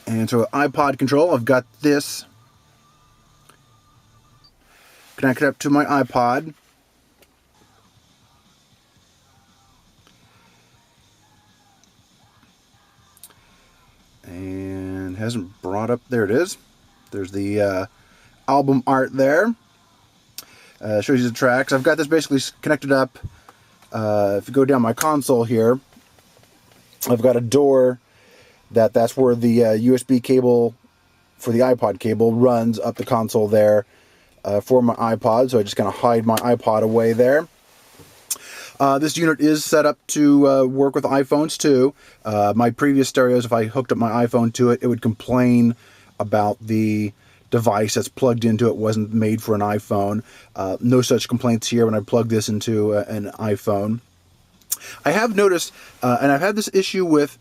And so iPod control, I've got this connected up to my iPod. And hasn't brought up, there it is. There's the album art there. Shows you the tracks. I've got this basically connected up. If you go down my console here, I've got a door that's where the USB cable for the iPod cable runs up the console there for my iPod. So I just kind of hide my iPod away there. This unit is set up to work with iPhones too. My previous stereos, if I hooked up my iPhone to it, it would complain about the device that's plugged into it wasn't made for an iPhone. No such complaints here when I plug this into an iPhone. I have noticed, and I've had this issue with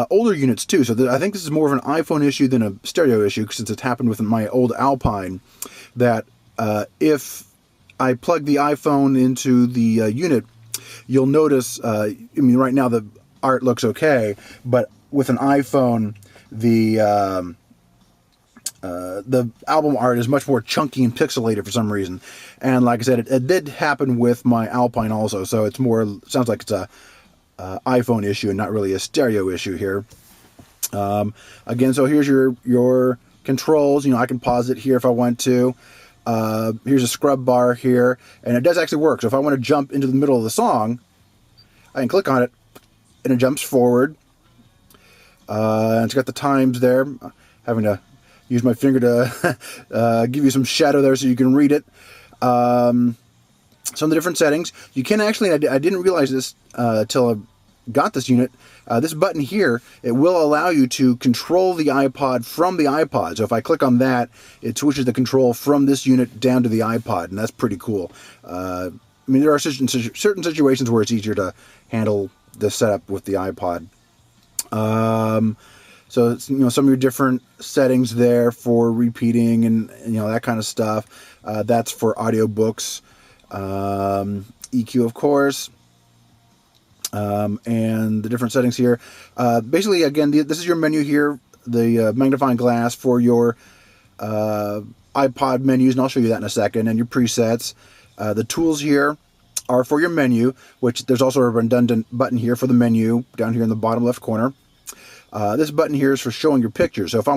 older units too, so I think this is more of an iPhone issue than a stereo issue, since it's happened with my old Alpine, that if I plug the iPhone into the unit, you'll notice, I mean, right now the art looks okay, but with an iPhone, the album art is much more chunky and pixelated for some reason. And like I said, it did happen with my Alpine also, so it's more, sounds like it's a iPhone issue and not really a stereo issue here. Again, so here's your controls. You know, I can pause it here if I want to. Here's a scrub bar here, and it does actually work. So if I want to jump into the middle of the song, I can click on it, and it jumps forward. And it's got the times there. Having to use my finger to give you some shadow there so you can read it. Some of the different settings. You can actually, I didn't realize this until I got this unit. This button here, it will allow you to control the iPod from the iPod. So if I click on that, it switches the control from this unit down to the iPod, and that's pretty cool. I mean, there are certain situations where it's easier to handle the setup with the iPod. So it's, you know, some of your different settings there for repeating and you know, that kind of stuff. That's for audiobooks. EQ, of course. And the different settings here. Basically, again, this is your menu here, the magnifying glass for your iPod menus, and I'll show you that in a second, and your presets. The tools here are for your menu, which there's also a redundant button here for the menu down here in the bottom left corner. This button here is for showing your pictures. So if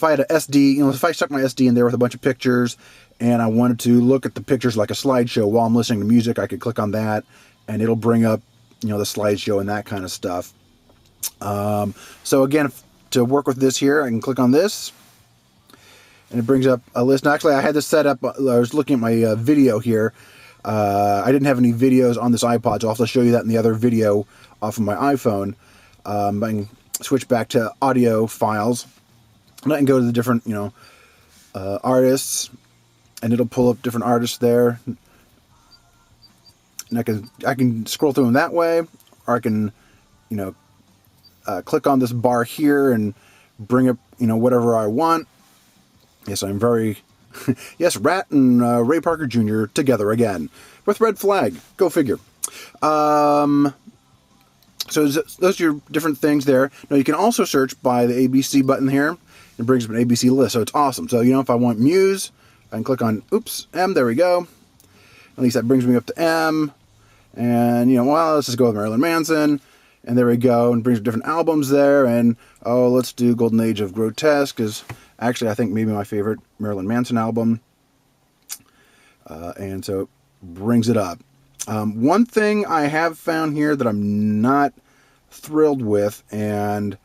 I had an SD, you know, if I stuck my SD in there with a bunch of pictures and I wanted to look at the pictures like a slideshow while I'm listening to music, I could click on that and it'll bring up, you know, the slideshow and that kind of stuff. So again, to work with this here, I can click on this and it brings up a list. Now, actually, I had this set up, I was looking at my video here. I didn't have any videos on this iPod, so I'll have to show you that in the other video off of my iPhone. I can switch back to audio files, and I can go to the different, you know, artists, and it'll pull up different artists there. And I can scroll through them that way, or I can, you know, click on this bar here and bring up, you know, whatever I want. Yes, I'm very, yes, Rat and Ray Parker Jr. together again with Red Flag. Go figure. So those are your different things there. Now you can also search by the ABC button here. It brings up an ABC list, so it's awesome. So, you know, if I want Muse, I can click on, M, there we go. At least that brings me up to M. And, you know, well, let's just go with Marilyn Manson. And there we go, and brings up different albums there. And, oh, let's do Golden Age of Grotesque, is actually, I think, maybe my favorite Marilyn Manson album. And so it brings it up. One thing I have found here that I'm not thrilled with, and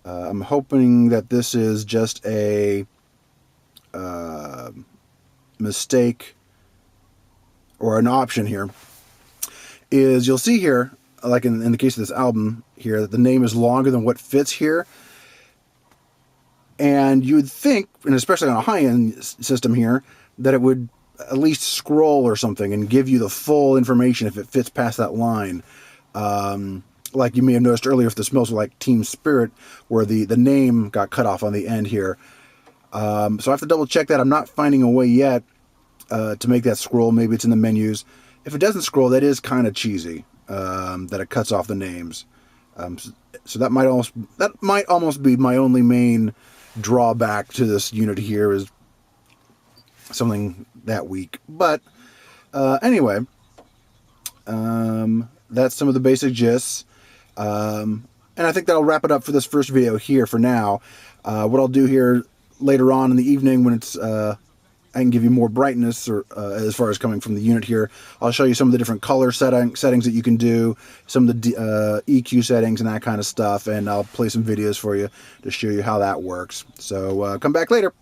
I'm hoping that this is just a mistake or an option here, is you'll see here, like in the case of this album here, that the name is longer than what fits here. And you would think, and especially on a high-end system here, that it would at least scroll or something and give you the full information if it fits past that line. Like you may have noticed earlier if the smells like Team Spirit, where the name got cut off on the end here. So I have to double check that. I'm not finding a way yet to make that scroll. Maybe it's in the menus. If it doesn't scroll, that is kind of cheesy, that it cuts off the names. So that might almost be my only main drawback to this unit here, is something that weak. But anyway, that's some of the basic gists. And I think that'll wrap it up for this first video here for now. What I'll do here later on in the evening, when it's I can give you more brightness, or as far as coming from the unit here, I'll show you some of the different color settings that you can do, some of the EQ settings and that kind of stuff, and I'll play some videos for you to show you how that works. So come back later.